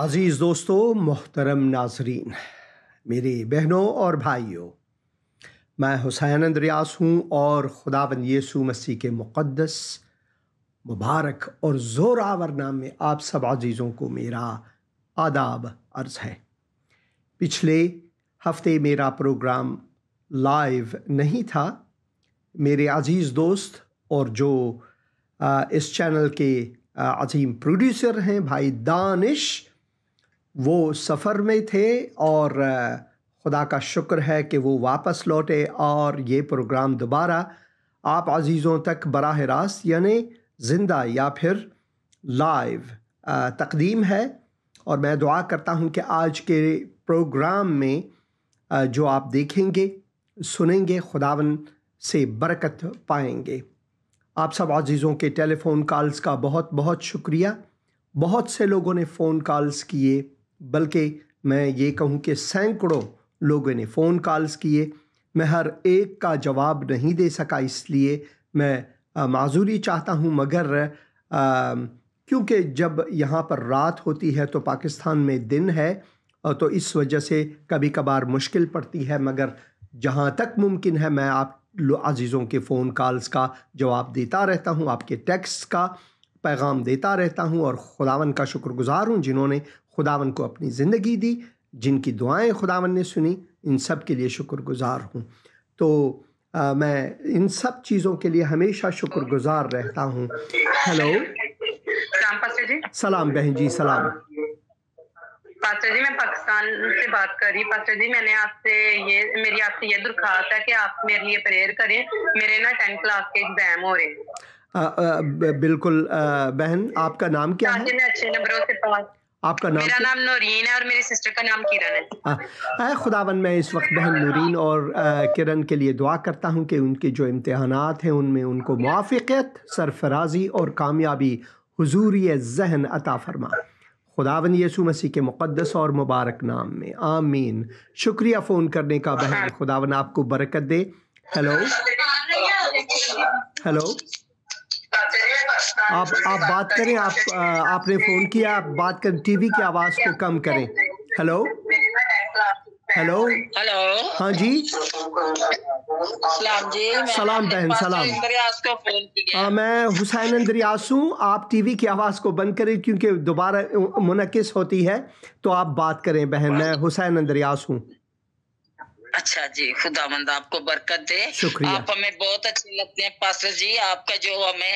عزیز دوستو، محترم ناظرین، میری بہنوں اور بھائیوں، میں حسین اندریاس ہوں اور خداوند یسوع مسیح کے مقدس، مبارک اور زوراور نام میں آپ سب عزیزوں کو میرا آداب عرض ہے۔ پچھلے ہفتے میرا پروگرام لائیو نہیں تھا۔ میرے عزیز دوست اور جو اس چینل کے عظیم پروڈیوسر ہیں بھائی دانش، وہ سفر میں تھے اور خدا کا شکر ہے کہ وہ واپس لوٹے اور یہ پروگرام دوبارہ آپ عزیزوں تک براہ راست یعنی زندہ یا پھر لائیو تقدیم ہے۔ اور میں دعا کرتا ہوں کہ آج کے پروگرام میں جو آپ دیکھیں گے سنیں گے خداوند سے برکت پائیں گے۔ آپ سب عزیزوں کے ٹیلی فون کالز کا بہت بہت شکریہ۔ بہت سے لوگوں نے فون کالز کیے، بلکہ میں یہ کہوں کہ سینکڑوں لوگوں نے فون کالز کیے۔ میں ہر ایک کا جواب نہیں دے سکا، اس لیے میں معذوری چاہتا ہوں، مگر کیونکہ جب یہاں پر رات ہوتی ہے تو پاکستان میں دن ہے، تو اس وجہ سے کبھی کبھار مشکل پڑتی ہے، مگر جہاں تک ممکن ہے میں آپ عزیزوں کے فون کالز کا جواب دیتا رہتا ہوں، آپ کے ٹیکسٹ کا پیغام دیتا رہتا ہوں، اور خداوند کا شکر گزار ہوں جنہوں نے خداوند کو اپنی زندگی دی، جن کی دعائیں خداوند نے سنی، ان سب کے لیے شکر گزار ہوں۔ تو میں ان سب چیزوں کے لیے ہمیشہ شکر گزار رہتا ہوں۔ ہیلو، سلام پاسٹر جی۔ سلام بہن جی، سلام پاسٹر جی، میں پاکستان سے بات کر رہی ہوں۔ پاسٹر جی، میں نے میری آپ سے یہ درخواست ہے کہ آپ میرے لیے پریئر کریں۔ میرے نا 10 کلاس کے ایگزام ہو رہے ہیں۔ بالکل بہن، آپ کا نام کیا ہے؟ میں اچھے نمبروں سے پاس۔ آپ کا نام؟ میرا نام نورین ہے اور میری سسٹر کا نام کرن ہے۔ اے خداوند، میں اس وقت بہن نورین اور کرن کے لیے دعا کرتا ہوں کہ ان کے جو امتحانات ہیں ان میں ان کو موافقت، سرفرازی اور کامیابی حضوری ذہن عطا فرما، خداوند یسوع مسیح کے مقدس اور مبارک نام میں، آمین۔ شکریہ فون کرنے کا بہن، خداوند آپ کو برکت دے۔ ہیلو ہیلو، آپ بات کریں، آپ نے فون کیا، آپ بات کریں، ٹی وی کی آواز کو کم کریں۔ ہیلو ہیلو ہیلو، ہاں جی، سلام جی۔ سلام بہن، سلام۔ میں حسین اندریاس ہوں۔ آپ ٹی وی کی آواز کو بند کریں کیونکہ دوبارہ منعکس ہوتی ہے، تو آپ بات کریں بہن۔ میں حسین اندریاس ہوں۔ اچھا جی، خداوند آپ کو برکت دے۔ شکریہ۔ آپ ہمیں بہت اچھے لگتے ہیں پاسٹر جی۔ آپ کا جو ہمیں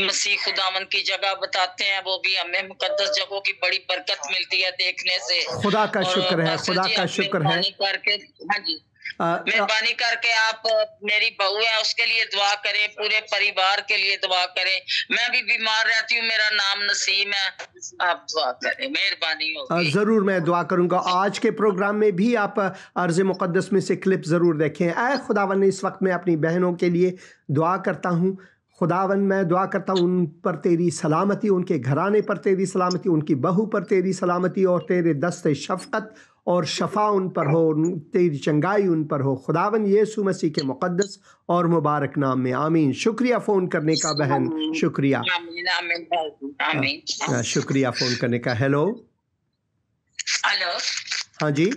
مسیح خداوند کی جگہ بتاتے ہیں، وہ بھی ہمیں مقدس جگہوں کی بڑی برکت ملتی ہے دیکھنے سے۔ خدا کا شکر ہے، خدا کا شکر ہے۔ ہاں جی، مہربانی کر کے آپ میری بہو ہے اس کے لیے دعا کریں، پورے پریوار کے لیے دعا کریں۔ میں بھی بیمار رہتی ہوں، میرا نام نسیم ہے، آپ دعا کریں، مہربانی ہوگی۔ ضرور میں دعا کروں گا۔ آج کے پروگرام میں بھی آپ عرض مقدس میں سے کلپ ضرور دیکھیں۔ اے خداوند، اس وقت میں اپنی بہنوں کے لیے دعا کرتا ہوں۔ خداوند، میں دعا کرتا ہوں ان پر تیری سلامتی، ان کے گھرانے پر تیری سلامتی، ان کی بہو پر تیری سلامتی، اور تیرے دست شفقت اور شفا ان پر ہو، تیری چنگائی ان پر ہو، خداوند یسوع مسیح کے مقدس اور مبارک نام میں، آمین۔ شکریہ فون کرنے کا بہن، شکریہ، شکریہ فون کرنے کا۔ ہیلو ہیلو، ہاں جی،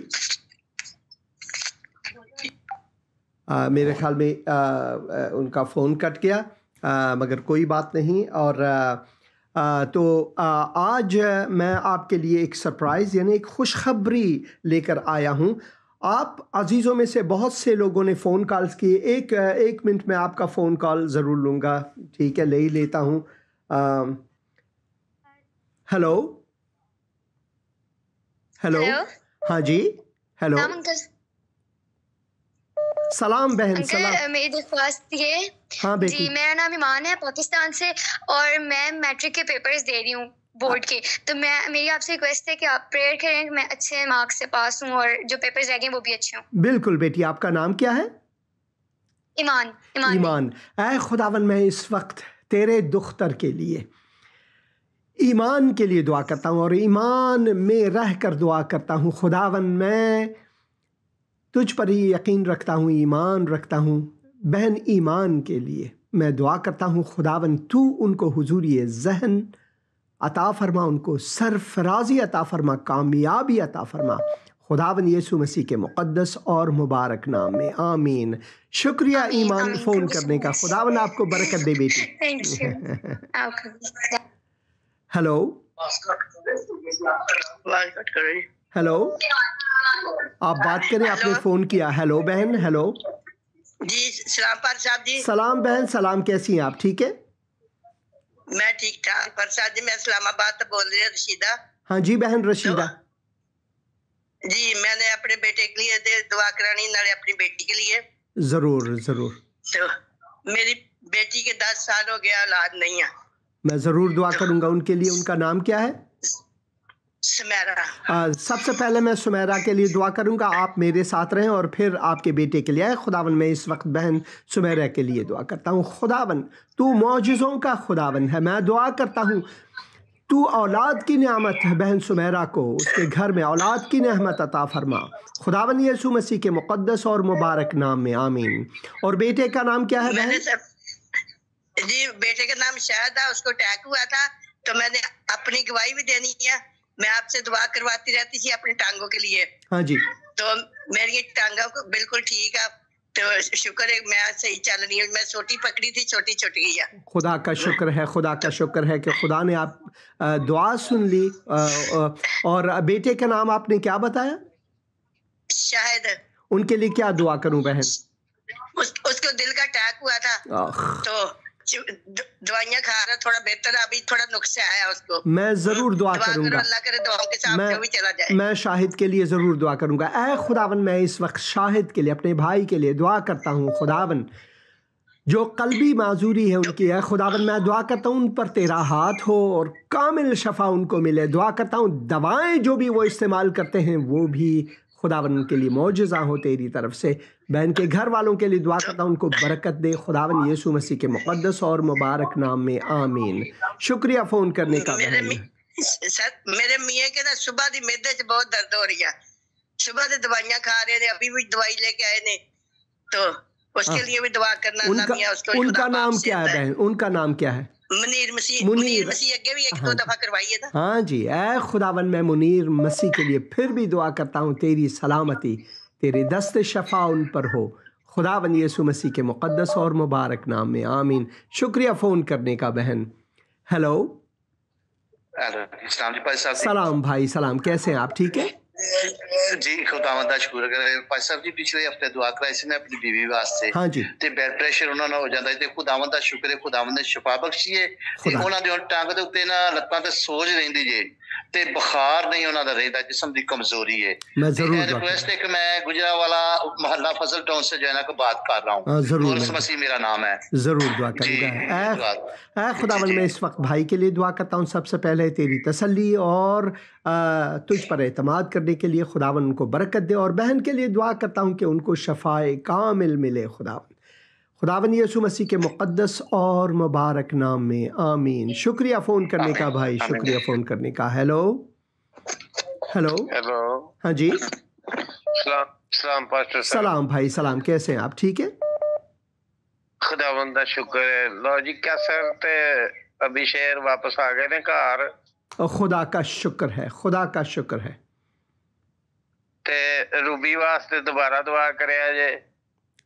میرے خیال میں ان کا فون کٹ گیا، مگر کوئی بات نہیں۔ اور تو آج میں آپ کے لیے ایک سرپرائز یعنی ایک خوشخبری لے کر آیا ہوں۔ آپ عزیزوں میں سے بہت سے لوگوں نے فون کالز کیے۔ ایک منٹ میں آپ کا فون کال ضرور لوں گا، ٹھیک ہے، لے ہی لیتا ہوں۔ ہیلو ہیلو، ہاں جی، ہیلو، سلام بہن، سلام۔ میری درخواست یہ، ہاں بیٹی، جی میرا نام ایمان ہے، پاکستان سے، اور میں میٹرک کے پیپرز دے رہی ہوں بورڈ کے، تو میری آپ سے ریکویسٹ ہے کہ آپ پریئر کریں کہ میں اچھے مارکس سے پاس ہوں اور جو پیپرز رہ گئے وہ بھی اچھے ہوں۔ بالکل بیٹی، آپ کا نام کیا ہے؟ ایمان۔ اے خداوند، میں اس وقت تیرے دختر کے لیے، ایمان کے لیے دعا کرتا ہوں، اور ایمان میں رہ کر دعا کرتا ہوں۔ خداوند، میں تجھ پر ہی یقین رکھتا ہوں، ایمان رکھتا ہوں۔ بہن ایمان کے لیے میں دعا کرتا ہوں، خداوند تو ان کو حضوری ذہن عطا فرما، ان کو سرفرازی عطا فرما، کامیابی عطا فرما، خداوند یسوع مسیح کے مقدس اور مبارک نام میں آمین۔ شکریہ ایمان فون کرنے کا، خداوند آپ کو برکت دے بیٹی۔ ہیلو ہیلو، آپ بات کریں، آپ نے فون کیا۔ ہیلو بہن، ہیلو جی سلام پر صاحب جی۔ سلام بہن، سلام، کیسی ہیں آپ؟ ٹھیک ہے؟ میں ٹھیک ٹھاک پر صاحب جی، میں اسلام آباد سے بول رہی ہوں، رشیدہ۔ ہاں جی بہن رشیدہ جی، میں نے اپنے بیٹے کے لیے دعا کرانی، نالے اپنی بیٹی کے لیے۔ ضرور ضرور، تو میری بیٹی کے 10 سال ہو گیا، اولاد نہیں ہے۔ میں ضرور دعا کروں گا ان کے لیے۔ ان کا نام کیا ہے؟ سمیرہ۔ سب سے پہلے میں سمیرہ کے لیے دعا کروں گا، آپ میرے ساتھ رہیں، اور پھر آپ کے بیٹے کے لیے۔ خداوند میں اس وقت بہن سمیرہ کے لیے دعا کرتا ہوں۔ خداوند تو معجزوں کا خداوند ہے، میں دعا کرتا ہوں تو اولاد کی نعمت ہے بہن سمیرہ کو، اس کے گھر میں اولاد کی نعمت عطا فرما، خداوند یسوع مسیح کے مقدس اور مبارک نام میں آمین۔ اور بیٹے کا نام کیا ہے بہن؟ جی بیٹے کا نام شاہد ہے، اس کو اٹیک ہوا تھا، تو میں نے اپنی گواہی بھی دینی ہے۔ میں آپ سے دعا کرواتی رہتی تھی اپنی ٹانگوں کے لیے۔ ہاں جی، تو میری ٹانگوں کو بالکل ٹھیک ہے، تو شکر ہے میں صحیح چل رہی ہوں۔ میں چھوٹی پکڑی تھی، چھوٹی چھٹ گئی ہے۔ خدا کا شکر ہے، خدا کا شکر ہے کہ خدا نے آپ دعا سن لی۔ اور بیٹے کا نام آپ نے کیا بتایا؟ شاہد۔ ان کے لیے کیا دعا کروں بہن؟ اس کو دل کا اٹیک ہوا تھا، تو دوائیاں کھا رہا، تھوڑا بہتر، ابھی تھوڑا نقص آیا اس کو۔ میں ضرور دعا کروں گا، اللہ کرے دعاؤں کے ساتھ جو بھی چلا جائے۔ میں شاہد کے لیے ضرور دعا کروں گا۔ اے خداوند، میں اس وقت شاہد کے لیے، اپنے بھائی کے لیے دعا کرتا ہوں۔ خداوند جو قلبی معذوری ہے ان کی، اے خداوند میں دعا کرتا ہوں ان پر تیرا ہاتھ ہو اور کامل شفا ان کو ملے۔ دعا کرتا ہوں دوائیں جو بھی وہ استعمال کرتے ہیں وہ بھی خداوند کے لیے معجزہ ہو تیری طرف سے۔ بہن کے گھر والوں کے لیے دعا کرتا ہوں ان کو برکت دے، خداوند یسوع مسیح کے مقدس اور مبارک نام میں آمین۔ شکریہ فون کرنے کا بہن۔ میرے میاں کے نا صبح دی معدے سے بہت درد ہو رہی ہے، صبح سے دوائیاں کھا رہے ہیں، ابھی بھی دوائی لے کے آئے نے، تو اس کے لیے بھی دعا کرنا۔ ان کا نام کیا ہے بہن؟ ان کا نام کیا ہے؟ منیر مسیح۔ منیر مسیح اگے بھی 1-2 دفعہ کروائی ہے نا۔ ہاں جی، اے خداوند میں منیر مسیح کے لیے پھر بھی دعا کرتا ہوں، تیری سلامتی، تیری دست شفا ان پر ہو، خداوند یسوع مسیح کے مقدس اور مبارک نام میں آمین۔ شکریہ فون کرنے کا بہن۔ ہیلو، سلام بھائی، سلام، کیسے ہیں آپ؟ ٹھیک ہے جی، خداوند دا شکر ہے۔ پائی صاحب جی پچھلے ہفتے دعا کرائی سی میں اپنی بیوی واسطے، ہاں جی، تے بلڈ پریشر انہاں نال ہو جاندا ہے، تے خداوند دا شکر ہے، خداوند نے شفا بخشی ہے، تے انہاں دے ٹانگ دے اوتے نا لتاں تے سوج رہندی جے، تے بخار نہیں انہاں دا رہندا، جسم دی کمزوری ہے۔ میں ضرور ریکویسٹ ہے کہ میں گجرانوالا محلہ فضل ٹاؤن سے جو ہے نا کہ بات کر رہا ہوں، ضرور مسیح میرا نام ہے، ضرور دعا کروں گا۔ اے خداوند میں اس وقت بھائی کے لیے دعا کرتا ہوں، سب سے پہلے تیری تسلی اور تجھ پر اعتماد کرنے کے لیے خداوند ان کو برکت دے، اور بہن کے لیے دعا کرتا ہوں کہ ان کو شفائے کامل ملے۔ خداوند یسوع مسیح کے مقدس اور مبارک نام میں آمین۔ شکریہ فون کرنے کا بھائی، شکریہ فون کرنے کا۔ ہیلو ہیلو ہیلو، ہاں جی، سلام پاسٹر صاحب۔ سلام بھائی، سلام، کیسے ہیں آپ؟ ٹھیک ہے، خداوند دا شکر ہے۔ لو جی، کیسر تے ابھی شہر واپس آ گئے نے گھر؟ خدا کا شکر ہے، خدا کا شکر ہے۔ تے روبی واسطے دوبارہ دعا کریا جے۔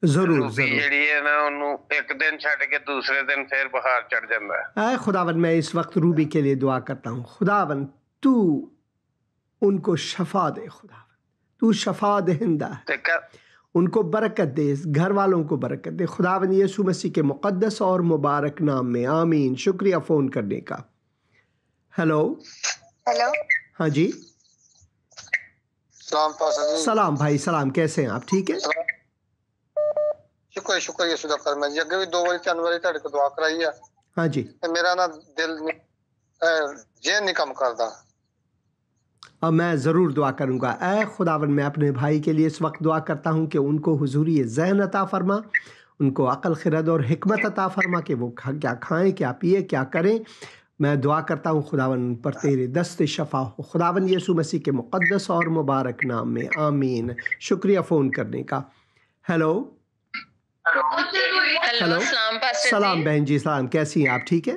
ضرور روبی ضرور، جڑی ہے نا، انہوں ایک دن چھڈ کے دوسرے دن پھر بخار چڑھ جاندہ ہے۔ اے خداوند میں اس وقت روبی کے لیے دعا کرتا ہوں، خداوند تو ان کو شفا دے، خداوند تو شفا دہندہ ہے، ان کو برکت دے، گھر والوں کو برکت دے، خداوند یسوع مسیح کے مقدس اور مبارک نام میں آمین۔ شکریہ فون کرنے کا۔ ہیلو ہیلو، ہاں جی، سلام پاسٹر جی۔ سلام بھائی، سلام، کیسے ہیں آپ؟ ٹھیک ہے، شکر یسوع دا کرم ہے جی۔ اگے بھی 2 واری 3 واری تہاڈے کو دعا کرائی ہے، ہاں جی، میرا نا دل ذہن نہیں کم کردا۔ اب میں ضرور دعا کروں گا۔ اے خداوند میں اپنے بھائی کے لیے اس وقت دعا کرتا ہوں کہ ان کو حضوری ذہن عطا فرما، ان کو عقل، خرد اور حکمت عطا فرما کہ وہ کیا کھائیں، کیا پیے، کیا کریں۔ میں دعا کرتا ہوں خداوند پر تیرے دست شفا ہو، خداوند یسوع مسیح کے مقدس اور مبارک نام میں آمین۔ شکریہ فون کرنے کا۔ ہیلو ہیلو، سلام بہن جی، سلام، کیسی ہیں آپ؟ ٹھیک ہے،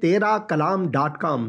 terakalam.com।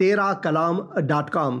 terakalam.com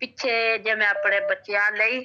ਪਿੱਛੇ, ਜੇ ਮੈਂ ਆਪਣੇ ਬੱਚਿਆਂ ਲਈ,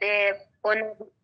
ਤੇ ਉਹਨਾਂ ਦੀ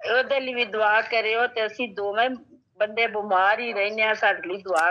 ਉਹਦੇ ਲਈ ਵੀ ਦੁਆ ਕਰਿਓ ਤੇ ਅਸੀਂ ਦੋਵੇਂ ਬੰਦੇ ਬਿਮਾਰ ਹੀ ਰਹਿੰਦੇ ਆ, ਸਾਡੇ ਲਈ ਦੁਆ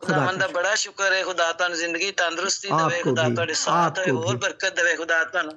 ਖੁਦਾਵੰਦ ਦਾ ਬੜਾ ਸ਼ੁਕਰ ਹੈ। ਖੁਦਾ ਤੁਹਾਨੂੰ ਜ਼ਿੰਦਗੀ ਤੰਦਰੁਸਤੀ ਦੇਵੇ, ਖੁਦਾ ਤੁਹਾਡੇ ਸਾਥ ਹੋਵੇ, ਹੋਰ ਬਰਕਤ ਦੇਵੇ ਖੁਦਾ ਤੁਹਾਨੂੰ।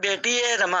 ਬੇਟੀ ਹੈ ਰਮਾ।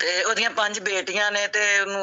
ਤੇ ਉਹਦੀਆਂ 5 ਬੇਟੀਆਂ ਨੇ ਤੇ ਉਹਨੂੰ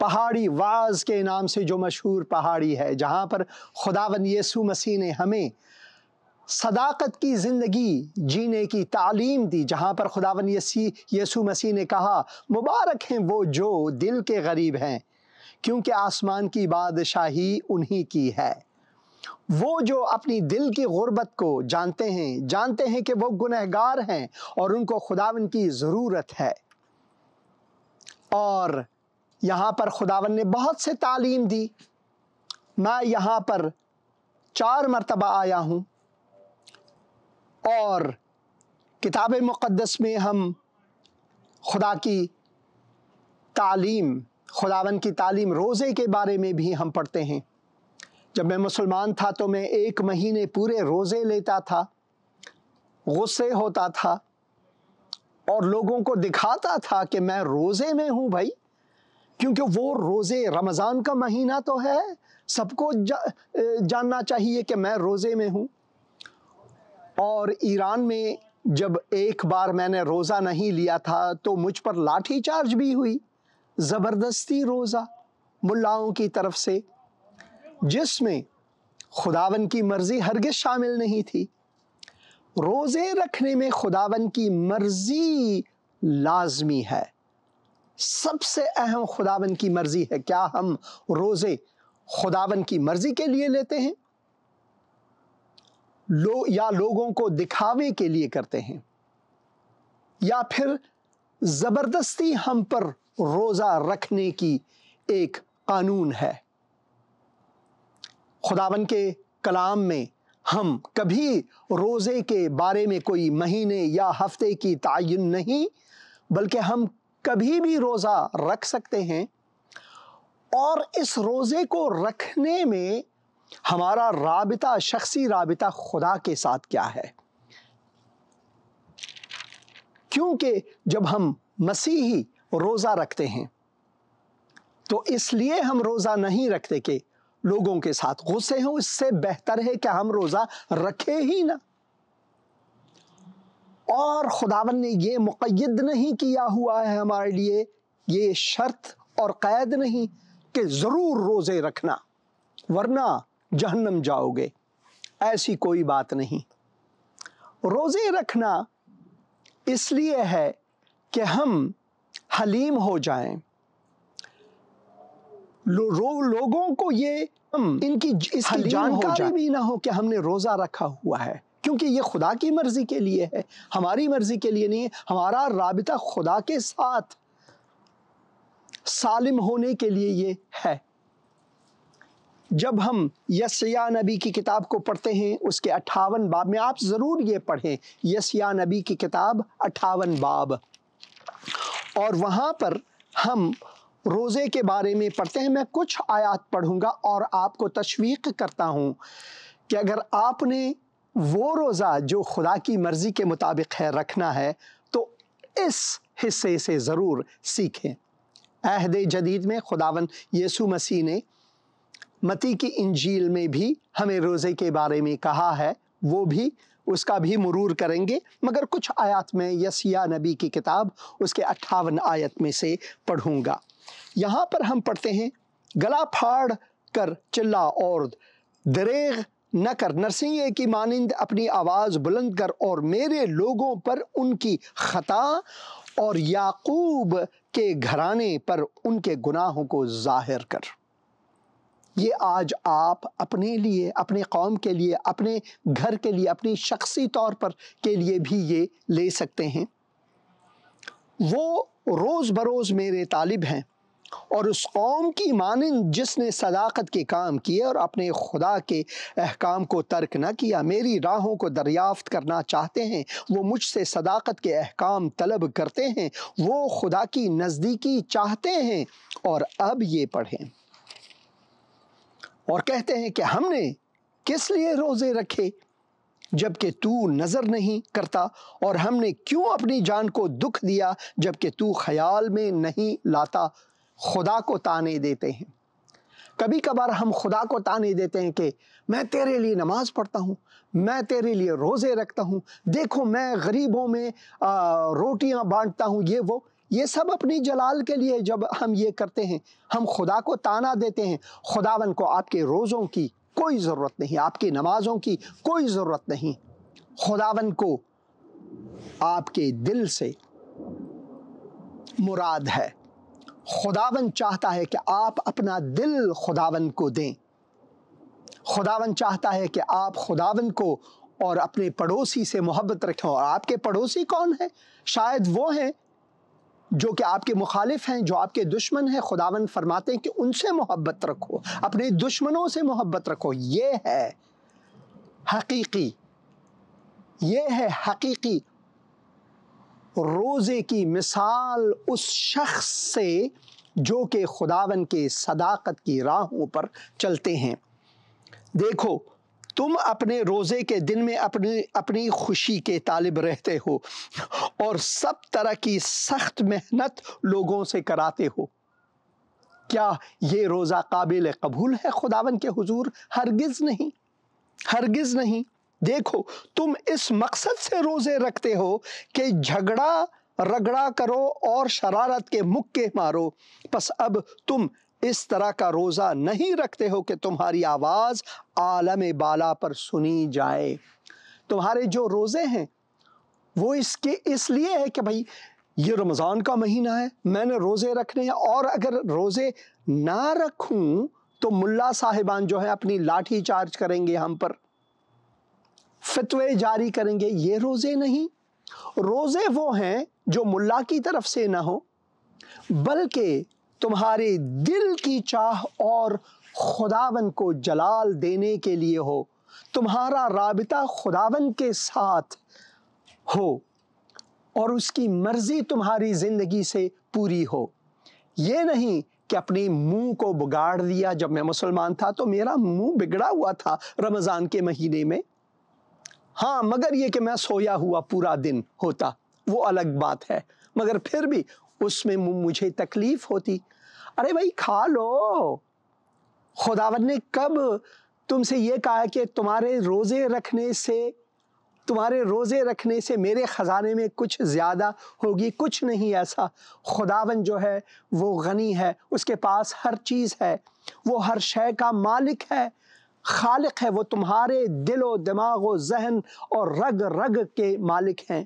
پہاڑی واز کے نام سے جو مشہور پہاڑی ہے، جہاں پر خداوند یسوع مسیح نے ہمیں صداقت کی زندگی جینے کی تعلیم دی، جہاں پر خداوند یسوع مسیح نے کہا مبارک ہیں وہ جو دل کے غریب ہیں کیونکہ آسمان کی بادشاہی انہی کی ہے۔ وہ جو اپنی دل کی غربت کو جانتے ہیں کہ وہ گنہگار ہیں اور ان کو خداوند کی ضرورت ہے۔ اور یہاں پر خداوند نے بہت سے تعلیم دی۔ میں یہاں پر 4 مرتبہ آیا ہوں اور کتاب مقدس میں ہم خدا کی تعلیم، خداوند کی تعلیم روزے کے بارے میں بھی ہم پڑھتے ہیں۔ جب میں مسلمان تھا تو میں 1 مہینے پورے روزے لیتا تھا، غصے ہوتا تھا اور لوگوں کو دکھاتا تھا کہ میں روزے میں ہوں بھائی، کیونکہ وہ روزے رمضان کا مہینہ تو ہے، سب کو جاننا چاہیے کہ میں روزے میں ہوں۔ اور ایران میں جب ایک بار میں نے روزہ نہیں لیا تھا تو مجھ پر لاٹھی چارج بھی ہوئی، زبردستی روزہ ملاؤں کی طرف سے، جس میں خداوند کی مرضی ہرگز شامل نہیں تھی۔ روزے رکھنے میں خداوند کی مرضی لازمی ہے، سب سے اہم خداوند کی مرضی ہے۔ کیا ہم روزے خداوند کی مرضی کے لیے لیتے ہیں یا لوگوں کو دکھاوے کے لیے کرتے ہیں، یا پھر زبردستی ہم پر روزہ رکھنے کی ایک قانون ہے؟ خداوند کے کلام میں ہم کبھی روزے کے بارے میں کوئی مہینے یا ہفتے کی تعین نہیں، بلکہ ہم کبھی بھی روزہ رکھ سکتے ہیں۔ اور اس روزے کو رکھنے میں ہمارا رابطہ، شخصی رابطہ خدا کے ساتھ کیا ہے؟ کیونکہ جب ہم مسیحی روزہ رکھتے ہیں تو اس لیے ہم روزہ نہیں رکھتے کہ لوگوں کے ساتھ غصے ہوں، اس سے بہتر ہے کہ ہم روزہ رکھے ہی نہ۔ اور خداوند نے یہ مقید نہیں کیا ہوا ہے ہمارے لیے، یہ شرط اور قید نہیں کہ ضرور روزے رکھنا ورنہ جہنم جاؤ گے، ایسی کوئی بات نہیں۔ روزے رکھنا اس لیے ہے کہ ہم حلیم ہو جائیں، لوگوں کو یہ ان کی اس کی جانکاری بھی نہ ہو کہ ہم نے روزہ رکھا ہوا ہے، کیونکہ یہ خدا کی مرضی کے لیے ہے، ہماری مرضی کے لیے نہیں ہے۔ ہمارا رابطہ خدا کے ساتھ سالم ہونے کے لیے یہ ہے۔ جب ہم یسیہ نبی کی کتاب کو پڑھتے ہیں، اس کے 58 باب میں، آپ ضرور یہ پڑھیں، یسیہ نبی کی کتاب 58 باب، اور وہاں پر ہم روزے کے بارے میں پڑھتے ہیں۔ میں کچھ آیات پڑھوں گا اور آپ کو تشویق کرتا ہوں کہ اگر آپ نے وہ روزہ جو خدا کی مرضی کے مطابق ہے رکھنا ہے تو اس حصے سے ضرور سیکھیں۔ عہد جدید میں خداوند یسوع مسیح نے متی کی انجیل میں بھی ہمیں روزے کے بارے میں کہا ہے، وہ بھی اس کا بھی مرور کریں گے، مگر کچھ آیات میں یسیہ نبی کی کتاب اس کے 58 آیت میں سے پڑھوں گا۔ یہاں پر ہم پڑھتے ہیں، گلا پھاڑ کر چلا اور دریغ نہ کر، نرسنگے کی مانند اپنی آواز بلند کر، اور میرے لوگوں پر ان کی خطا اور یعقوب کے گھرانے پر ان کے گناہوں کو ظاہر کر۔ یہ آج آپ اپنے لیے، اپنے قوم کے لیے، اپنے گھر کے لیے، اپنی شخصی طور پر کے لیے بھی یہ لے سکتے ہیں۔ وہ روز بروز میرے طالب ہیں اور اس قوم کی مانند جس نے صداقت کے کام کیے اور اپنے خدا کے احکام کو ترک نہ کیا، میری راہوں کو دریافت کرنا چاہتے ہیں، وہ مجھ سے صداقت کے احکام طلب کرتے ہیں، وہ خدا کی نزدیکی چاہتے ہیں۔ اور اب یہ پڑھیں، اور کہتے ہیں کہ ہم نے کس لیے روزے رکھے جبکہ تو نظر نہیں کرتا، اور ہم نے کیوں اپنی جان کو دکھ دیا جبکہ تو خیال میں نہیں لاتا۔ خدا کو تانے دیتے ہیں، کبھی کبھار ہم خدا کو تانے دیتے ہیں کہ میں تیرے لیے نماز پڑھتا ہوں، میں تیرے لیے روزے رکھتا ہوں، دیکھو میں غریبوں میں روٹیاں بانٹتا ہوں، یہ وہ۔ یہ سب اپنی جلال کے لیے جب ہم یہ کرتے ہیں، ہم خدا کو تانا دیتے ہیں، خداوند کو آپ کے روزوں کی کوئی ضرورت نہیں، آپ کی نمازوں کی کوئی ضرورت نہیں، خداوند کو آپ کے دل سے مراد ہے۔ خداوند چاہتا ہے کہ آپ اپنا دل خداوند کو دیں، خداوند چاہتا ہے کہ آپ خداوند کو اور اپنے پڑوسی سے محبت رکھیں۔ اور آپ کے پڑوسی کون ہیں؟ شاید وہ ہیں جو کہ آپ کے مخالف ہیں، جو آپ کے دشمن ہیں۔ خداوند فرماتے ہیں کہ ان سے محبت رکھو، اپنے دشمنوں سے محبت رکھو۔ یہ ہے حقیقی روزے کی مثال اس شخص سے جو کہ خداوند کے صداقت کی راہوں پر چلتے ہیں۔ دیکھو، تم اپنے روزے کے دن میں اپنی خوشی کے طالب رہتے ہو اور سب طرح کی سخت محنت لوگوں سے کراتے ہو۔ کیا یہ روزہ قابل قبول ہے خداوند کے حضور؟ ہرگز نہیں، ہرگز نہیں۔ دیکھو، تم اس مقصد سے روزے رکھتے ہو کہ جھگڑا رگڑا کرو اور شرارت کے مکے مارو، پس اب تم اس طرح کا روزہ نہیں رکھتے ہو کہ تمہاری آواز عالم بالا پر سنی جائے۔ تمہارے جو روزے ہیں وہ اس لیے ہے کہ بھائی یہ رمضان کا مہینہ ہے، میں نے روزے رکھنے ہیں، اور اگر روزے نہ رکھوں تو ملا صاحبان جو ہیں اپنی لاٹھی چارج کریں گے، ہم پر فتوے جاری کریں گے۔ یہ روزے نہیں، روزے وہ ہیں جو ملا کی طرف سے نہ ہو بلکہ تمہارے دل کی چاہ اور خداوند کو جلال دینے کے لیے ہو، تمہارا رابطہ خداوند کے ساتھ ہو اور اس کی مرضی تمہاری زندگی سے پوری ہو۔ یہ نہیں کہ اپنے منہ کو بگاڑ دیا۔ جب میں مسلمان تھا تو میرا منہ بگڑا ہوا تھا رمضان کے مہینے میں، ہاں، مگر یہ کہ میں سویا ہوا پورا دن ہوتا وہ الگ بات ہے، مگر پھر بھی اس میں مجھے تکلیف ہوتی۔ ارے بھائی کھا لو، خداوند نے کب تم سے یہ کہا کہ تمہارے روزے رکھنے سے میرے خزانے میں کچھ زیادہ ہوگی؟ کچھ نہیں ایسا۔ خداوند جو ہے وہ غنی ہے، اس کے پاس ہر چیز ہے، وہ ہر شے کا مالک ہے، خالق ہے، وہ تمہارے دل و دماغ و ذہن اور رگ رگ کے مالک ہیں۔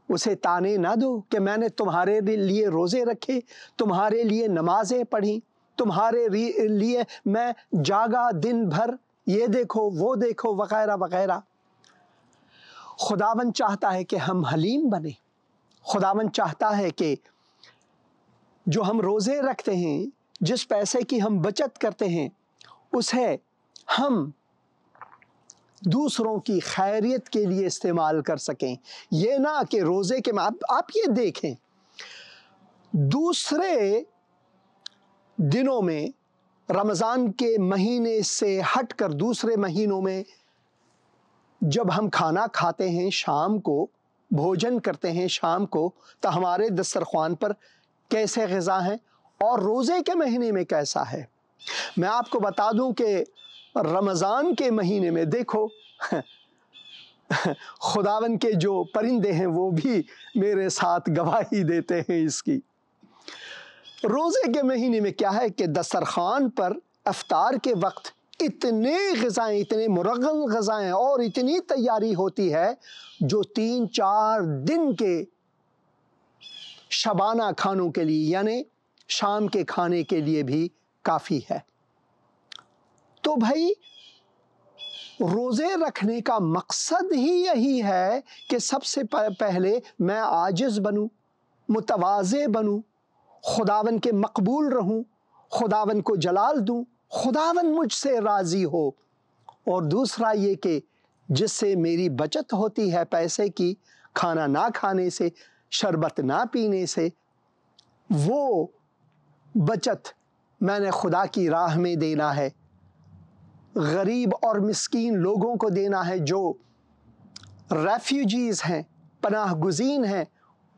اسے تانے نہ دو کہ میں نے تمہارے لیے روزے رکھے، تمہارے لیے نمازیں پڑھی، تمہارے لیے میں جاگا دن بھر، یہ دیکھو وہ دیکھو وغیرہ وغیرہ۔ خداوند چاہتا ہے کہ ہم حلیم بنیں، خداوند چاہتا ہے کہ جو ہم روزے رکھتے ہیں، جس پیسے کی ہم بچت کرتے ہیں، اسے ہم دوسروں کی خیریت کے لیے استعمال کر سکیں۔ یہ نہ کہ روزے کے آپ یہ دیکھیں، دوسرے دنوں میں رمضان کے مہینے سے ہٹ کر دوسرے مہینوں میں جب ہم کھانا کھاتے ہیں، شام کو بھوجن کرتے ہیں شام کو، تو ہمارے دسترخوان پر کیسے غذا ہیں، اور روزے کے مہینے میں کیسا ہے۔ میں آپ کو بتا دوں کہ رمضان کے مہینے میں دیکھو خداوند کے جو پرندے ہیں وہ بھی میرے ساتھ گواہی دیتے ہیں اس کی۔ روزے کے مہینے میں کیا ہے کہ دسترخوان پر افطار کے وقت اتنے غذائیں، اتنے مرغن غذائیں اور اتنی تیاری ہوتی ہے جو 3-4 دن کے شبانہ کھانوں کے لیے، یعنی شام کے کھانے کے لیے بھی کافی ہے۔ تو بھائی روزے رکھنے کا مقصد ہی یہی ہے کہ سب سے پہلے میں عاجز بنوں، متواضع بنوں، خداوند کے مقبول رہوں، خداوند کو جلال دوں، خداوند مجھ سے راضی ہو۔ اور دوسرا یہ کہ جس سے میری بچت ہوتی ہے پیسے کی، کھانا نہ کھانے سے، شربت نہ پینے سے، وہ بچت میں نے خدا کی راہ میں دینا ہے، غریب اور مسکین لوگوں کو دینا ہے جو ریفیوجیز ہیں، پناہ گزین ہیں،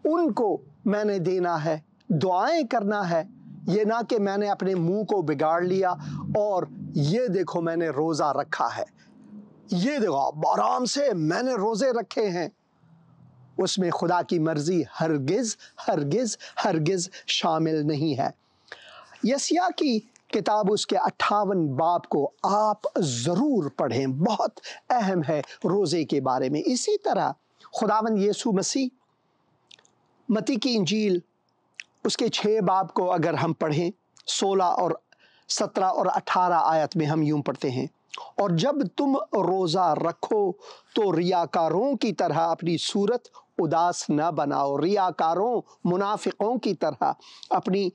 ان کو میں نے دینا ہے، دعائیں کرنا ہے۔ یہ نہ کہ میں نے اپنے منہ کو بگاڑ لیا اور یہ دیکھو میں نے روزہ رکھا ہے، یہ دیکھو آرام سے میں نے روزے رکھے ہیں۔ اس میں خدا کی مرضی ہرگز ہرگز ہرگز شامل نہیں ہے۔ یسیہ کی کتاب اس کے 58 باب کو آپ ضرور پڑھیں، بہت اہم ہے روزے کے بارے میں۔ اسی طرح خداوند یسوع مسیح متی کی انجیل اس کے 6 باب کو اگر ہم پڑھیں، 16 اور 17 اور 18 آیت میں ہم یوں پڑھتے ہیں، اور جب تم روزہ رکھو تو ریاکاروں کی طرح اپنی صورت اداس نہ بناؤ۔ ریاکاروں، منافقوں کی طرح اپنی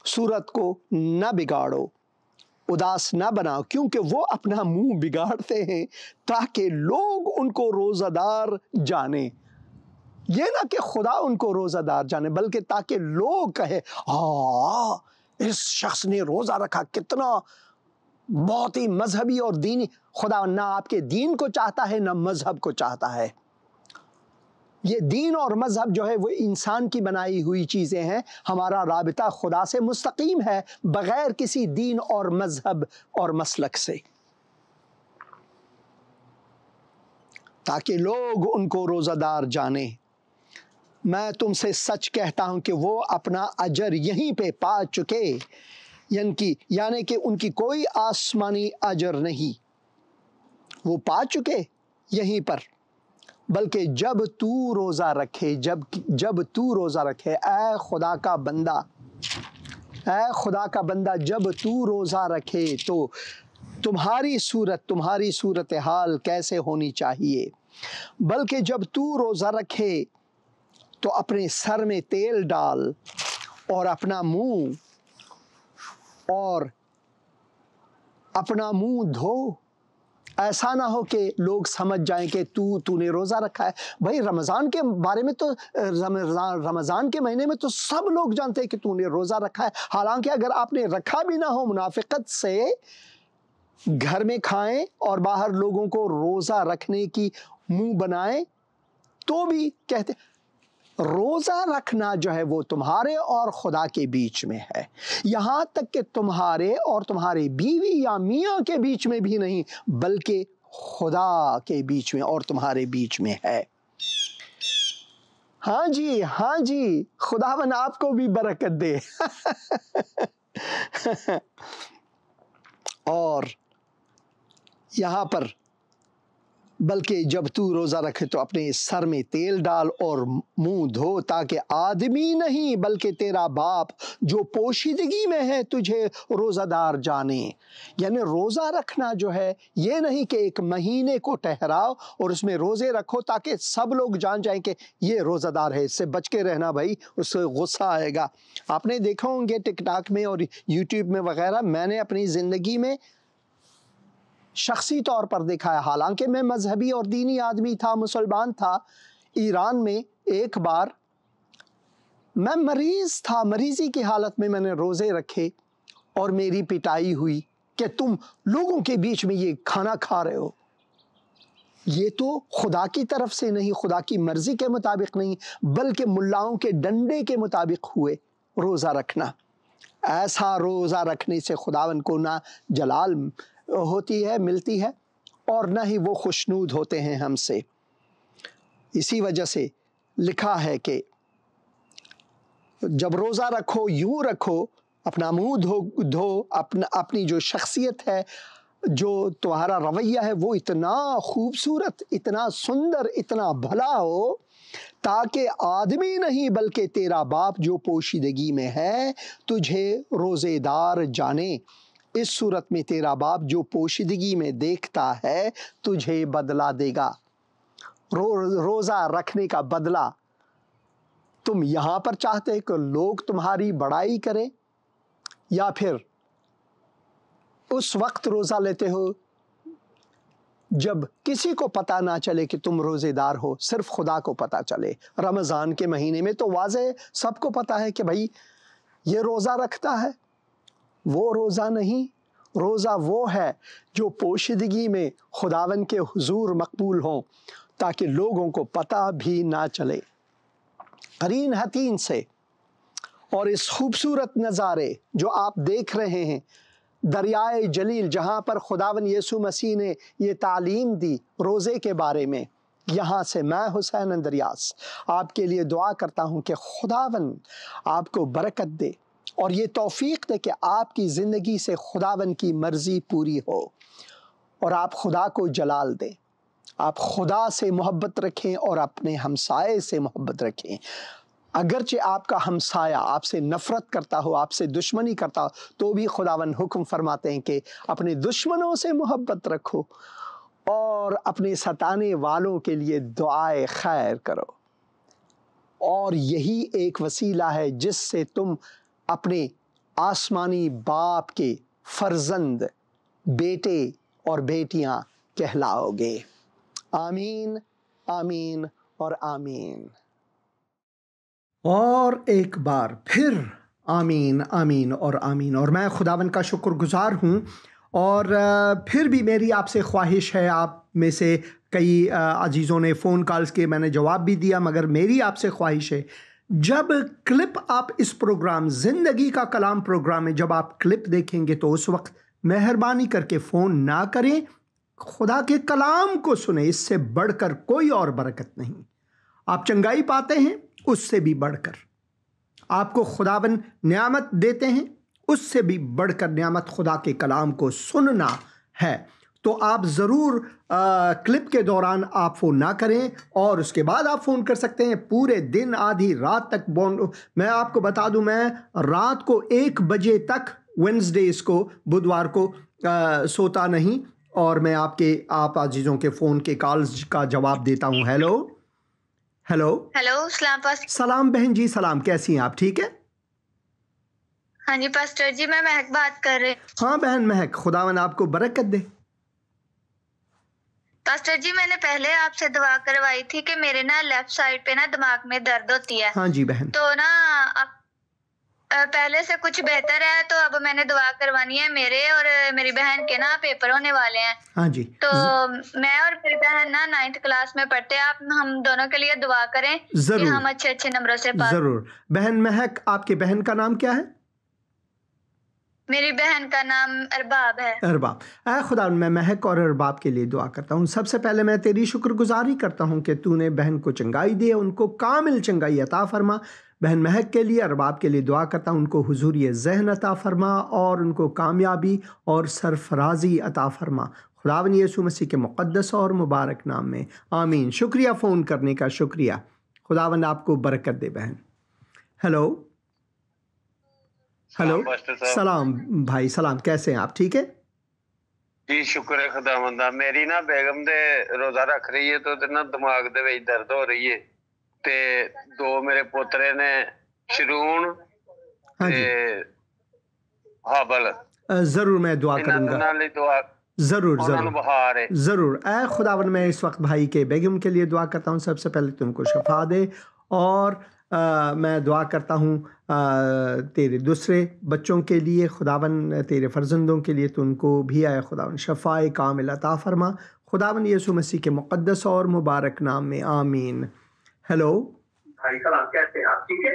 صورت کو نہ بگاڑو، اداس نہ بناؤ، کیونکہ وہ اپنا منہ بگاڑتے ہیں تاکہ لوگ ان کو روزہ دار جانیں۔ یہ نہ کہ خدا ان کو روزہ دار جانے، بلکہ تاکہ لوگ کہے اس شخص نے روزہ رکھا، کتنا بہت ہی مذہبی اور دینی۔ خدا نہ آپ کے دین کو چاہتا ہے نہ مذہب کو چاہتا ہے۔ یہ دین اور مذہب جو ہے وہ انسان کی بنائی ہوئی چیزیں ہیں۔ ہمارا رابطہ خدا سے مستقیم ہے بغیر کسی دین اور مذہب اور مسلک سے، تاکہ لوگ ان کو روزہ دار جانیں۔ میں تم سے سچ کہتا ہوں کہ وہ اپنا اجر یہیں پہ پا چکے، یعنی کہ ان کی کوئی آسمانی اجر نہیں، وہ پا چکے یہیں پر۔ بلکہ جب تو روزہ رکھے، جب تو روزہ رکھے، اے خدا کا بندہ، جب تو روزہ رکھے تو تمہاری صورتحال کیسے ہونی چاہیے؟ بلکہ جب تو روزہ رکھے تو اپنے سر میں تیل ڈال اور اپنا منہ دھو، ایسا نہ ہو کہ لوگ سمجھ جائیں کہ تو نے روزہ رکھا ہے۔ بھائی رمضان کے بارے میں تو رمضان کے مہینے میں تو سب لوگ جانتے ہیں کہ تو نے روزہ رکھا ہے، حالانکہ اگر آپ نے رکھا بھی نہ ہو، منافقت سے گھر میں کھائیں اور باہر لوگوں کو روزہ رکھنے کی منہ بنائیں تو بھی کہتے روزہ رکھنا جو ہے وہ تمہارے اور خدا کے بیچ میں ہے، یہاں تک کہ تمہارے اور تمہاری بیوی یا میاں کے بیچ میں بھی نہیں، بلکہ خدا کے بیچ میں اور تمہارے بیچ میں ہے۔ ہاں جی، خداوند آپ کو بھی برکت دے۔ اور یہاں پر بلکہ جب تو روزہ رکھے تو اپنے سر میں تیل ڈال اور منہ دھو، تاکہ آدمی نہیں بلکہ تیرا باپ جو پوشیدگی میں ہے تجھے روزہ دار جانے۔ یعنی روزہ رکھنا جو ہے یہ نہیں کہ ایک مہینے کو ٹھہراؤ اور اس میں روزے رکھو تاکہ سب لوگ جان جائیں کہ یہ روزہ دار ہے، اس سے بچ کے رہنا بھائی، اس سے غصہ آئے گا۔ آپ نے دیکھا ہوں گے ٹک ٹاک میں اور یوٹیوب میں وغیرہ، میں نے اپنی زندگی میں شخصی طور پر دیکھا ہے، حالانکہ میں مذہبی اور دینی آدمی تھا، مسلمان تھا۔ ایران میں ایک بار میں مریض تھا، مریضی کی حالت میں نے روزے رکھے اور میری پٹائی ہوئی کہ تم لوگوں کے بیچ میں یہ کھانا کھا رہے ہو۔ یہ تو خدا کی طرف سے نہیں، خدا کی مرضی کے مطابق نہیں، بلکہ ملاؤں کے ڈنڈے کے مطابق ہوئے روزہ رکھنا۔ ایسا روزہ رکھنے سے خداوند کو نہ جلال ہوتی ہے، ملتی ہے، اور نہ ہی وہ خوشنود ہوتے ہیں ہم سے۔ اسی وجہ سے لکھا ہے کہ جب روزہ رکھو یوں رکھو، اپنا منہ دھو، اپنی جو شخصیت ہے، جو تمہارا رویہ ہے وہ اتنا خوبصورت، اتنا سندر، اتنا بھلا ہو، تاکہ آدمی نہیں بلکہ تیرا باپ جو پوشیدگی میں ہے تجھے روزے دار جانے۔ اس صورت میں تیرا باپ جو پوشیدگی میں دیکھتا ہے تجھے بدلہ دے گا۔ روزہ رکھنے کا بدلہ تم یہاں پر چاہتے کہ لوگ تمہاری بڑائی کریں، یا پھر اس وقت روزہ لیتے ہو جب کسی کو پتہ نہ چلے کہ تم روزے دار ہو، صرف خدا کو پتہ چلے؟ رمضان کے مہینے میں تو واضح سب کو پتہ ہے کہ بھائی یہ روزہ رکھتا ہے، وہ روزہ نہیں۔ روزہ وہ ہے جو پوشیدگی میں خداوند کے حضور مقبول ہوں، تاکہ لوگوں کو پتہ بھی نہ چلے۔ قرین حتین سے اور اس خوبصورت نظارے جو آپ دیکھ رہے ہیں، دریائے جلیل، جہاں پر خداوند یسوع مسیح نے یہ تعلیم دی روزے کے بارے میں، یہاں سے میں حسین اندریاس آپ کے لیے دعا کرتا ہوں کہ خداوند آپ کو برکت دے اور یہ توفیق دے کہ آپ کی زندگی سے خداوند کی مرضی پوری ہو اور آپ خدا کو جلال دیں، آپ خدا سے محبت رکھیں اور اپنے ہمسائے سے محبت رکھیں۔ اگرچہ آپ کا ہمسایہ آپ سے نفرت کرتا ہو، آپ سے دشمنی کرتا ہو، تو بھی خداوند حکم فرماتے ہیں کہ اپنے دشمنوں سے محبت رکھو اور اپنے ستانے والوں کے لیے دعائے خیر کرو، اور یہی ایک وسیلہ ہے جس سے تم اپنے آسمانی باپ کے فرزند، بیٹے اور بیٹیاں کہلاؤ گے۔ آمین، آمین اور آمین۔ اور ایک بار پھر آمین، آمین اور آمین۔ اور میں خداوند کا شکر گزار ہوں، اور پھر بھی میری آپ سے خواہش ہے، آپ میں سے کئی عزیزوں نے فون کالز کے میں نے جواب بھی دیا، مگر میری آپ سے خواہش ہے جب کلپ آپ اس پروگرام زندگی کا کلام پروگرام میں جب آپ کلپ دیکھیں گے تو اس وقت مہربانی کر کے فون نہ کریں، خدا کے کلام کو سنیں، اس سے بڑھ کر کوئی اور برکت نہیں۔ آپ چنگائی پاتے ہیں، اس سے بھی بڑھ کر آپ کو خداوند نعمت دیتے ہیں، اس سے بھی بڑھ کر نعمت خدا کے کلام کو سننا ہے۔ تو آپ ضرور کلپ کے دوران آپ فون نہ کریں، اور اس کے بعد آپ فون کر سکتے ہیں پورے دن، آدھی رات تک۔ میں آپ کو بتا دوں، میں رات کو 1 بجے تک وینزڈیز کو، بدوار کو سوتا نہیں، اور میں آپ عزیزوں کے فون کے کالز کا جواب دیتا ہوں۔ ہیلو ہیلو ہیلو، سلام بہن جی، سلام، کیسی ہیں آپ؟ ٹھیک ہے؟ ہاں جی پاسٹر جی، میں مہک بات کر رہی ہوں۔ ہاں بہن مہک، خداوند آپ کو برکت دے۔ پاسٹر جی، میں نے پہلے آپ سے دعا کروائی تھی کہ میرے نا لیفٹ سائڈ پہ نا دماغ میں درد ہوتی ہے۔ ہاں جی بہن۔ تو نا پہلے سے کچھ بہتر ہے، تو اب میں نے دعا کروانی ہے، میرے اور میری بہن کے نا پیپر ہونے والے ہیں۔ ہاں جی۔ تو میں اور میری بہن نا 9th کلاس میں پڑھتے ہیں، آپ ہم دونوں کے لیے دعا کریں کہ ہم اچھے نمبروں سے پاس۔ ضرور بہن مہک، آپ کے بہن کا نام کیا ہے؟ میری بہن کا نام ارباب ہے۔ ارباب۔ اے خدا، میں مہک اور ارباب کے لیے دعا کرتا ہوں۔ سب سے پہلے میں تیری شکر گزاری کرتا ہوں کہ تو نے بہن کو چنگائی دی، ان کو کامل چنگائی عطا فرما۔ بہن مہک کے لیے، ارباب کے لیے دعا کرتا ہوں، ان کو حضوری ذہن عطا فرما اور ان کو کامیابی اور سرفرازی عطا فرما، خداوند یسوع مسیح کے مقدس اور مبارک نام میں، آمین۔ شکریہ فون کرنے کا، شکریہ۔ خداوند آپ کو برکت دے بہن۔ ہیلو ہیلو، سلام بھائی، سلام، کیسے ہیں آپ؟ ٹھیک ہے جی، شکر ہے خداوند دا۔ میری نا بیگم دے روزہ رکھ رہی ہے تو نا دماغ دے وچ درد ہو رہی ہے، تے 2 میرے پوترے نے، شرون تے حابل۔ ضرور میں دعا کروں گا، ضرور ضرور ضرور۔ اے خداوند، میں اس وقت بھائی کے بیگم کے لیے دعا کرتا ہوں، سب سے پہلے تم کو شفا دے، اور میں دعا کرتا ہوں تیرے دوسرے بچوں کے لیے، خداوند تیرے فرزندوں کے لیے، تو ان کو بھی اے خداوند شفائے کامل عطا فرما، خداوند یسوع مسیح کے مقدس اور مبارک نام میں، آمین۔ ہیلو بھائی سلام، کیسے ہیں آپ؟ ٹھیک ہے؟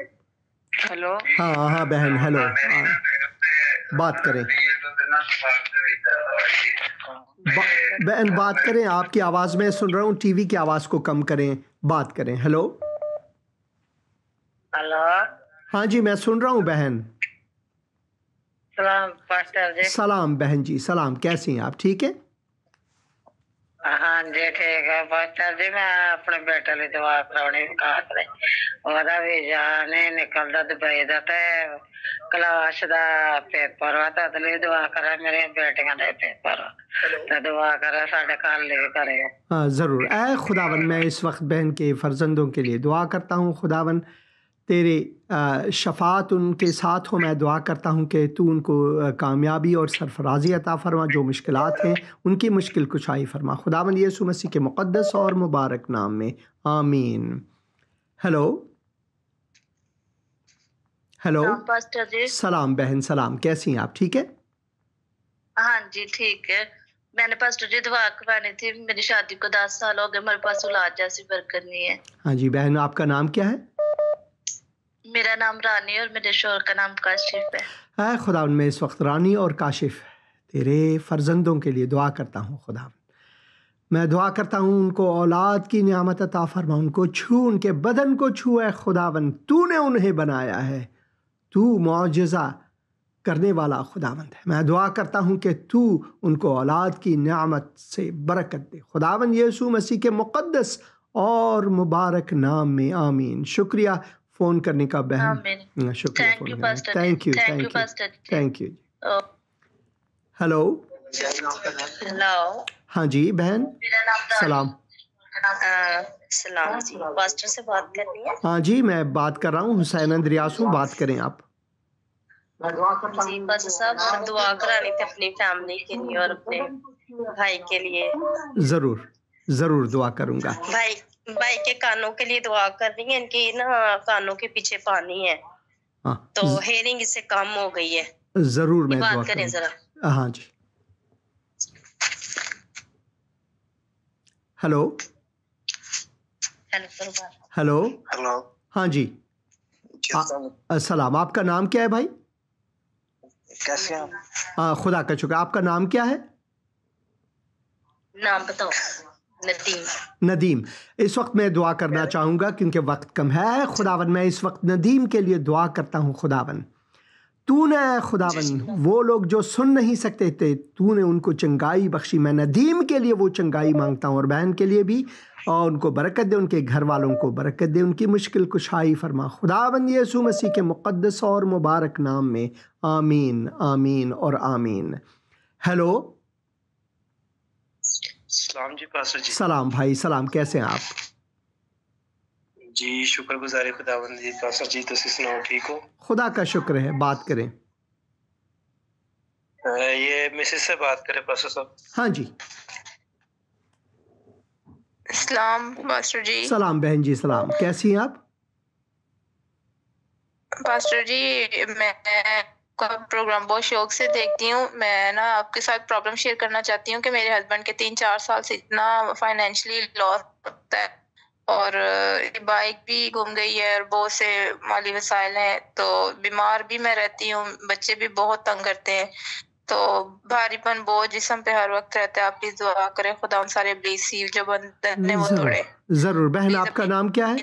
ہیلو، ہاں بہن، ہیلو، بات کریں بہن، بات کریں، آپ کی آواز میں سن رہا ہوں، ٹی وی کی آواز کو کم کریں، بات کریں۔ ہیلو ہیلو، ہاں جی، میں سن رہا ہوں بہن۔ سلام پاسٹر جی۔ سلام بہن جی، سلام، کیسی ہیں آپ؟ ٹھیک ہے؟ ہاں جی ٹھیک ہے پاسٹر جی، میں اپنے بیٹے لیے دعا کرانی خاص رہی، وہدا ویزا نہیں نکلدا دبئی دا، تے کلاس دا پیپر وا، تے لیے دعا کرا، میرے بیٹیاں دے پیپر تے دعا کرا، ساڈے گھر لے کرے۔ ہاں ضرور۔ اے خداوند، میں اس وقت بہن کے فرزندوں کے لیے دعا کرتا ہوں، خداوند تیرے شفاعت ان کے ساتھ ہو، میں دعا کرتا ہوں کہ تو ان کو کامیابی اور سرفرازی عطا فرما، جو مشکلات ہیں ان کی مشکل کشائی فرما، خداوند یسوع مسیح کے مقدس اور مبارک نام میں، آمین۔ ہیلو ہیلو، سلام بہن، سلام، کیسی ہیں آپ؟ ٹھیک ہے؟ ہاں جی ٹھیک ہے۔ میں نے پاسٹر جی دعا کرانی تھی، میری شادی کو 10 سال ہو گئے، میرے پاس اولاد جیسی برکت نہیں ہے۔ ہاں جی بہن، آپ کا نام کیا ہے؟ میرا نام رانی اور میرے شوہر کا نام کاشف ہے۔ اے خداوند، میں اس وقت رانی اور کاشف تیرے فرزندوں کے لیے دعا کرتا ہوں، خداوند میں دعا کرتا ہوں ان کو اولاد کی نعمت عطا فرما، ان کو چھو، ان کے بدن کو چھو اے خداوند، تو نے انہیں بنایا ہے، تو معجزہ کرنے والا خداوند ہے۔ میں دعا کرتا ہوں کہ تو ان کو اولاد کی نعمت سے برکت دے، خداوند یسوع مسیح کے مقدس اور مبارک نام میں آمین۔ شکریہ فون کرنے کا بہن، شکریہ فون کرنے کا، thank you thank you. Hello hello, ہاں جی بہن، سلام۔ سلام جی، پاسٹر سے بات کرنی ہے؟ ہاں جی میں بات کر رہا ہوں، حسین اندریاس ہوں، بات کریں آپ۔ جی پاسٹر صاحب، دعا کرانی تھی اپنی فیملی کے لیے اور اپنے بھائی کے لیے۔ ضرور ضرور دعا کروں گا۔ بھائی کے کانوں کے لیے دعا کرنی ہے، ان کی نا کانوں کے پیچھے پانی ہے تو ہیئرنگ اس سے کم ہو گئی ہے۔ ضرور میں دعا بات کریں ذرا۔ ہاں جی، ہلو ہلو، ہاں جی السلام، آپ کا نام کیا ہے بھائی؟ کیسے ہیں؟ خدا کا شکر، آپ کا نام کیا ہے؟ نام بتاؤ۔ ندیم۔ اس وقت میں دعا کرنا چاہوں گا کیونکہ وقت کم ہے۔ خداون میں اس وقت ندیم کے لیے دعا کرتا ہوں۔ خداون تو نے خداون وہ لوگ جو سن نہیں سکتے تھے، تو نے ان کو چنگائی بخشی، میں ندیم کے لیے وہ چنگائی مانگتا ہوں، اور بہن کے لیے بھی، اور ان کو برکت دے، ان کے گھر والوں کو برکت دے، ان کی مشکل کشائی فرما خداون یسوع مسیح کے مقدس اور مبارک نام میں، آمین آمین اور آمین۔ ہیلو، سلام جی پاسٹر جی۔ سلام بھائی، سلام، کیسے ہیں آپ؟ جی شکر گزار خداوند جی۔ پاسٹر جی تسی سناؤ، ٹھیک ہو؟ خدا کا شکر ہے، بات کریں۔ یہ مسز سے بات کریں پاسٹر صاحب؟ ہاں جی۔ سلام پاسٹر جی۔ سلام بہن جی، سلام، کیسی ہیں آپ؟ پاسٹر جی میں پروگرام بہت شوق سے دیکھتی ہوں۔ میں نا آپ کے ساتھ پرابلم شیئر کرنا چاہتی ہوں کہ میرے ہسبینڈ کے 3-4 سال سے اتنا فائنینشلی لاس ہوتا ہے، اور بائک بھی گم گئی ہے، اور بہت سے مالی وسائل ہیں، تو بیمار بھی میں رہتی ہوں، بچے بھی بہت تنگ کرتے ہیں، تو بھاری پن بہت جسم پہ ہر وقت رہتا ہے۔ آپ پلیز دعا کریں خدا ان سارے ابلیسی جو بندن نے وہ توڑے۔ ضرور بہن، آپ کا نام کیا ہے؟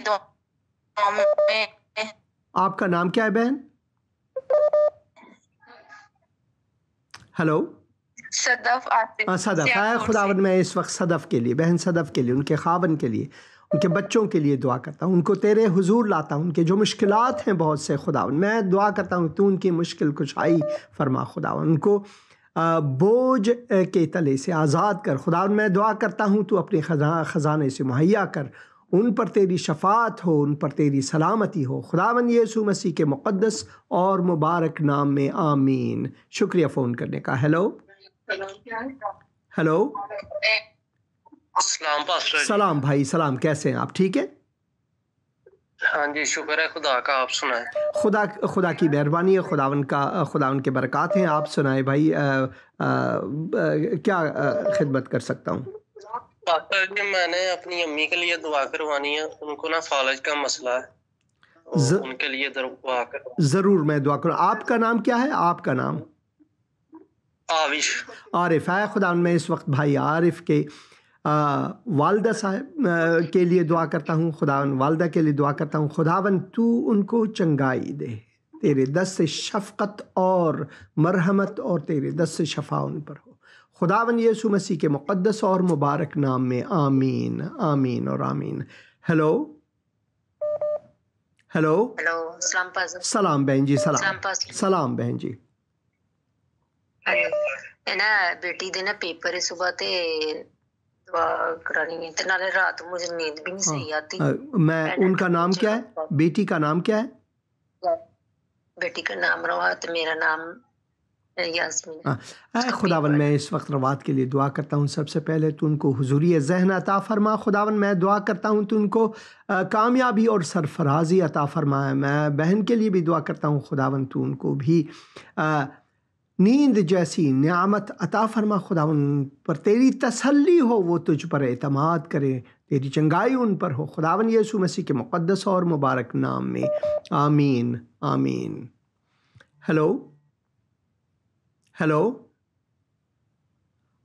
آپ کا نام کیا ہے بہن؟ ہلو، صدف صدف ہے۔ خداوند میں اس وقت صدف کے لیے، بہن صدف کے لیے، ان کے خاوند کے لیے، ان کے بچوں کے لیے دعا کرتا ہوں، ان کو تیرے حضور لاتا ہوں، ان کے جو مشکلات ہیں بہت سے خداوند، میں دعا کرتا ہوں تو ان کی مشکل کشائی فرما خداوند، ان کو بوجھ کے تلے سے آزاد کر خداوند، میں دعا کرتا ہوں تو اپنے خزانے سے مہیا کر، ان پر تیری شفاعت ہو، ان پر تیری سلامتی ہو، خداوند یسوع مسیح کے مقدس اور مبارک نام میں، آمین۔ شکریہ فون کرنے کا۔ ہیلو ہیلو، سلام پاسٹر جی۔ سلام بھائی، سلام، کیسے ہیں آپ؟ ٹھیک ہے؟ ہاں جی شکر ہے خدا کا، آپ سنائیں۔ خدا کی مہربانی ہے، خداوند کے برکات ہیں۔ آپ سنائیں بھائی، کیا خدمت کر سکتا ہوں؟ پاسٹر جی میں نے اپنی امی کے لیے دعا کروانی ہے، ان کو نا فالج کا مسئلہ ہے، ان کے لیے دعا کرو۔ ضرور میں دعا کروں۔ آپ کا نام کیا ہے؟ آپ کا نام؟ عارف ہے۔ خداوند میں اس وقت بھائی عارف کے والدہ صاحب کے لیے دعا کرتا ہوں، خداوند والدہ کے لیے دعا کرتا ہوں، خداوند تو ان کو چنگائی دے، تیرے دست سے شفقت اور مرحمت اور تیرے دست سے شفا ان پر ہو، خداوند یسوع مسیح کے مقدس اور مبارک نام میں، آمین آمین اور آمین۔ ہیلو ہیلو، سلام بہن جی، سلام، سلام بہن جی۔ نا بیٹی دے نا پیپر ہے صبح تے دعا کرانی ہے، تے نالے رات مجھے نیند بھی نہیں صحیح آتی۔ میں ان کا نام کیا ہے؟ بیٹی کا نام کیا ہے؟ بیٹی کا نام روات، میرا نام یاسمین۔ اے خداوند میں اس وقت روات کے لیے دعا کرتا ہوں، سب سے پہلے تو ان کو حضوری ذہن عطا فرما خداوند، میں دعا کرتا ہوں تو ان کو کامیابی اور سرفرازی عطا فرما۔ میں بہن کے لیے بھی دعا کرتا ہوں خداوند، تو ان کو بھی نیند جیسی نعمت عطا فرما خداوند، پر تیری تسلی ہو، وہ تجھ پر اعتماد کرے، تیری چنگائی ان پر ہو، خداوند یسوع مسیح کے مقدس اور مبارک نام میں، آمین آمین۔ ہیلو ہیلو،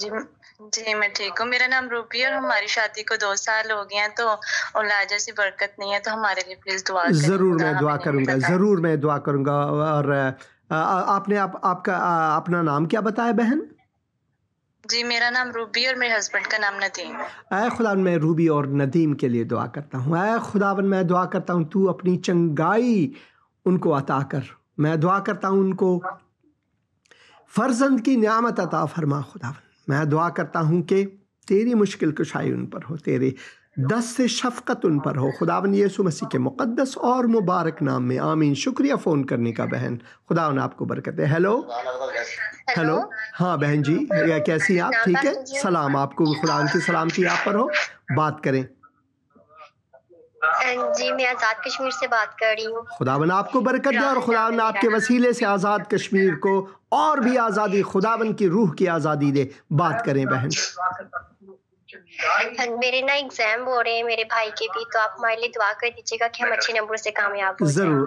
جی میں ٹھیک ہوں. میرا نام روبی اور ہماری شادی کو 2 سال ہو گئے ہیں, تو اولاد جیسی برکت نہیں ہے, تو ہمارے لیے پلیز دعا کریں. ضرور میں دعا کروں گا, ضرور میں دعا کروں گا. اور آپ نے آپ کا اپنا نام کیا بتایا بہن؟ جی میرا نام روبی اور میرے ہسبینڈ کا نام ندیم. اے خداوند میں روبی اور ندیم کے لیے دعا کرتا ہوں. اے خداوند میں دعا کرتا ہوں تو اپنی چنگائی ان کو عطا کر. میں دعا کرتا ہوں ان کو فرزند کی نعمت عطا فرما خداوند. میں دعا کرتا ہوں کہ تیری مشکل کشائی ان پر ہو, تیرے دست شفقت ان پر ہو خداوند یسوع مسیح کے مقدس اور مبارک نام میں, آمین. شکریہ فون کرنے کا بہن, خداوند آپ کو برکت دے. ہیلو ہاں بہن جی, کیسی ہیں آپ؟ ٹھیک ہے, سلام آپ کو, خداوند کی سلامتی آپ پر ہو. بات کریں. جی میں آزاد کشمیر سے بات کر رہی ہوں. خداوند آپ کو برکت دے, اور خداوند آپ کے وسیلے سے آزاد کشمیر کو اور بھی آزادی, خداوند کی روح کی آزادی دے. بات کریں بہن. میرے نا ایگزام ہو رہے ہیں میرے بھائی کے بھی, تو آپ ہمارے لیے دعا کر دیجیے گا کہ ہم اچھے نمبر سے کامیاب ہو جائیں. ضرور.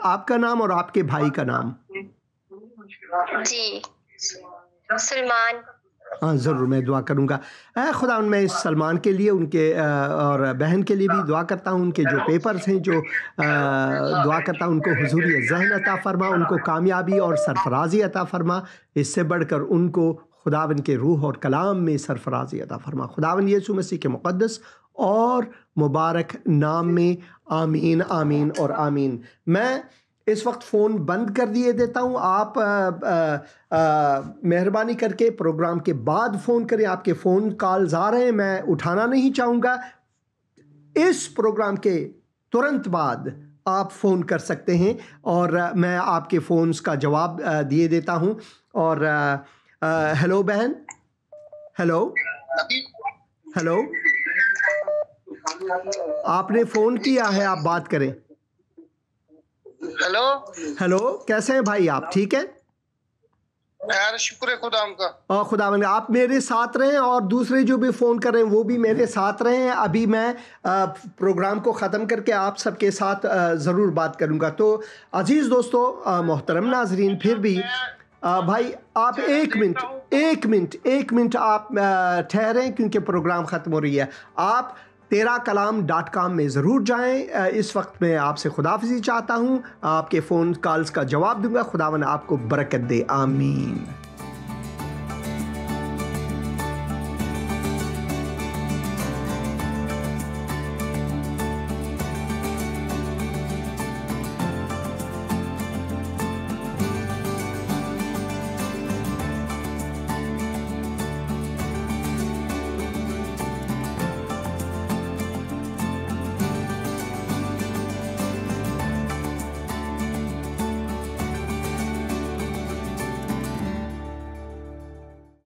آپ کا نام اور آپ کے بھائی کا نام؟ جی سلمان. ہاں ضرور میں دعا کروں گا. اے خداوند میں سلمان کے لیے, ان کے اور بہن کے لیے بھی دعا کرتا ہوں. ان کے جو پیپرز ہیں, جو دعا کرتا ہوں ان کو حضوری ذہن عطا فرما, ان کو کامیابی اور سرفرازی عطا فرما. اس سے بڑھ کر ان کو خداوند کے روح اور کلام میں سرفرازی عطا فرما خداوند یسوع مسیح کے مقدس اور مبارک نام میں, آمین آمین اور آمین. میں اس وقت فون بند کر دیے دیتا ہوں. آپ مہربانی کر کے پروگرام کے بعد فون کریں. آپ کے فون کالز آ رہے ہیں, میں اٹھانا نہیں چاہوں گا. اس پروگرام کے ترنت بعد آپ فون کر سکتے ہیں, اور میں آپ کے فونز کا جواب دیے دیتا ہوں. اور ہیلو بہن, ہیلو آپ نے فون کیا ہے, آپ بات کریں. ہیلو کیسے ہیں بھائی آپ؟ ٹھیک ہے یار, شکر ہے خداوند کا. اور خداوند آپ میرے ساتھ رہیں, اور دوسرے جو بھی فون کر رہے ہیں وہ بھی میرے ساتھ رہیں. ابھی میں پروگرام کو ختم کر کے آپ سب کے ساتھ ضرور بات کروں گا. تو عزیز دوستو, محترم ناظرین, پھر بھی بھائی آپ ایک منٹ آپ ٹھہریں, کیونکہ پروگرام ختم ہو رہی ہے. آپ teraKalam.com میں ضرور جائیں. اس وقت میں آپ سے خداحافظی چاہتا ہوں. آپ کے فون کالز کا جواب دوں گا. خداوند آپ کو برکت دے, آمین.